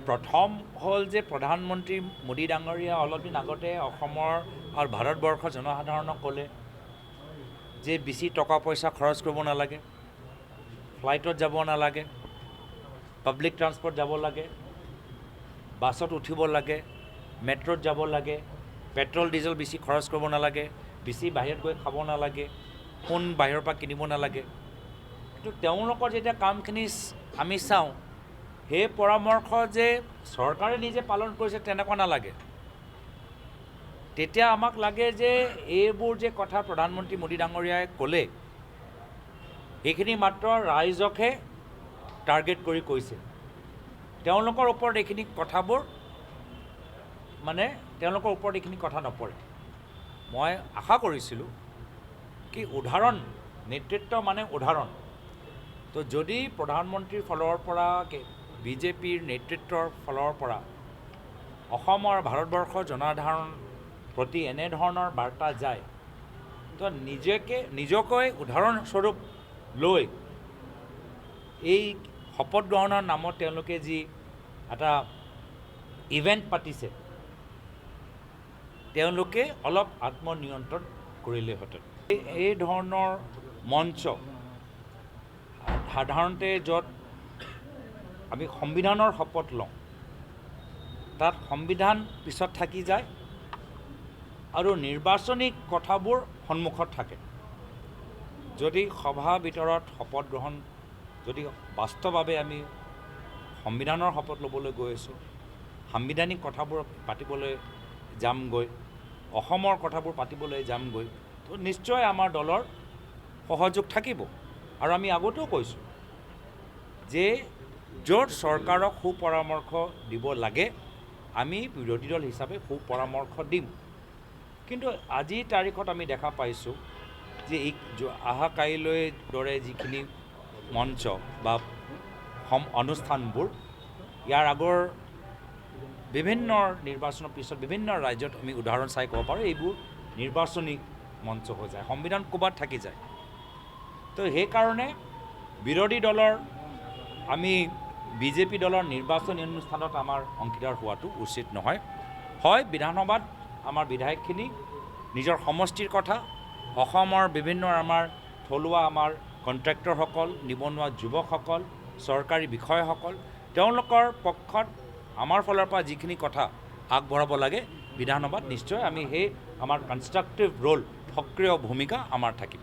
প্ৰথম হ'ল যে প্ৰধানমন্ত্ৰী মোদী ডাঙৰীয়া অলপ দিন আগতে অসমৰ আৰু ভাৰতবৰ্ষৰ জনসাধাৰণক ক'লে যে বেছি টকা পইচা খৰচ কৰিব নালাগে, ফ্লাইটত যাব নালাগে, পাব্লিক ট্ৰান্সপৰ্ট যাব লাগে, বাছত উঠিব লাগে, মেট্ৰত যাব লাগে, পেট্ৰল ডিজেল বেছি খৰচ কৰিব নালাগে, বেছি বাহিৰত গৈ খাব নালাগে, সোণ বাহিৰৰ পৰা কিনিব নালাগে। কিন্তু তেওঁলোকৰ যেতিয়া কামখিনি আমি চাওঁ, সেই পৰামৰ্শ যে চৰকাৰে নিজে পালন কৰিছে তেনেকুৱা নালাগে। তেতিয়া আমাক লাগে যে এইবোৰ যে কথা প্ৰধানমন্ত্ৰী মোদী ডাঙৰীয়াই ক'লে, এইখিনি মাত্ৰ ৰাইজকহে টাৰ্গেট কৰি কৈছে। তেওঁলোকৰ ওপৰত এইখিনি কথাবোৰ তেওঁলোকৰ ওপৰত এইখিনি কথা নপৰে। মই আশা কৰিছিলোঁ কি উদাহৰণ, নেতৃত্ব মানে উদাহৰণ। তো যদি প্ৰধানমন্ত্ৰীৰ ফালৰ পৰা বিজেপিৰ নেতৃত্বৰ ফালৰ পৰা অসমৰ ভাৰতবৰ্ষৰ জনসাধাৰণ প্ৰতি এনেধৰণৰ বাৰ্তা যায়, তো নিজকৈ উদাহৰণস্বৰূপ লৈ এই শপত গ্ৰহণৰ নামত তেওঁলোকে যি এটা ইভেণ্ট পাতিছে, তেওঁলোকে অলপ আত্মনিয়ন্ত্ৰণ কৰিলেহেঁতেন। এই ধৰণৰ মঞ্চ সাধাৰণতে য'ত আমি সংবিধানৰ শপত লওঁ, তাত সংবিধান পিছত থাকি যায় আৰু নিৰ্বাচনী কথাবোৰ সন্মুখত থাকে। যদি সভা ভিতৰত শপত গ্ৰহণ, যদি বাস্তৱভাৱে আমি সংবিধানৰ শপত ল'বলৈ গৈ আছোঁ, সাংবিধানিক কথাবোৰ পাতিবলৈ যামগৈ, অসমৰ কথাবোৰ পাতিবলৈ যামগৈ, তো নিশ্চয় আমাৰ দলৰ সহযোগ থাকিব। আৰু আমি আগতেও কৈছোঁ যে য'ত চৰকাৰক সুপৰামৰ্শ দিব লাগে, আমি বিৰোধী দল হিচাপে সুপৰামৰ্শ দিম। কিন্তু আজিৰ তাৰিখত আমি দেখা পাইছোঁ যে অহা কাইলৈ দৰে যিখিনি মঞ্চ বা অনুষ্ঠানবোৰ, ইয়াৰ আগৰ বিভিন্ন নিৰ্বাচনৰ পিছত বিভিন্ন ৰাজ্যত আমি উদাহৰণ চাই ক'ব পাৰোঁ, এইবোৰ নিৰ্বাচনী মঞ্চ হৈ যায়, সংবিধান ক'ৰবাত থাকি যায়। তো সেইকাৰণে বিৰোধী দলৰ আমি বিজেপি দলৰ নিৰ্বাচনী অনুষ্ঠানত আমাৰ অংশীদাৰ হোৱাটো উচিত নহয়। হয়, বিধানসভাত আমাৰ বিধায়কখিনি নিজৰ সমষ্টিৰ কথা, অসমৰ বিভিন্ন আমাৰ থলুৱা আমাৰ কণ্ট্ৰেক্টৰসকল, নিবনুৱা যুৱকসকল, চৰকাৰী বিষয়াসকল, তেওঁলোকৰ পক্ষত আমাৰ ফালৰ পৰা যিখিনি কথা আগবঢ়াব লাগে বিধানসভাত, নিশ্চয় আমি সেই আমাৰ কনষ্ট্ৰাক্টিভ ৰোল, সক্ৰিয় ভূমিকা আমাৰ থাকিব।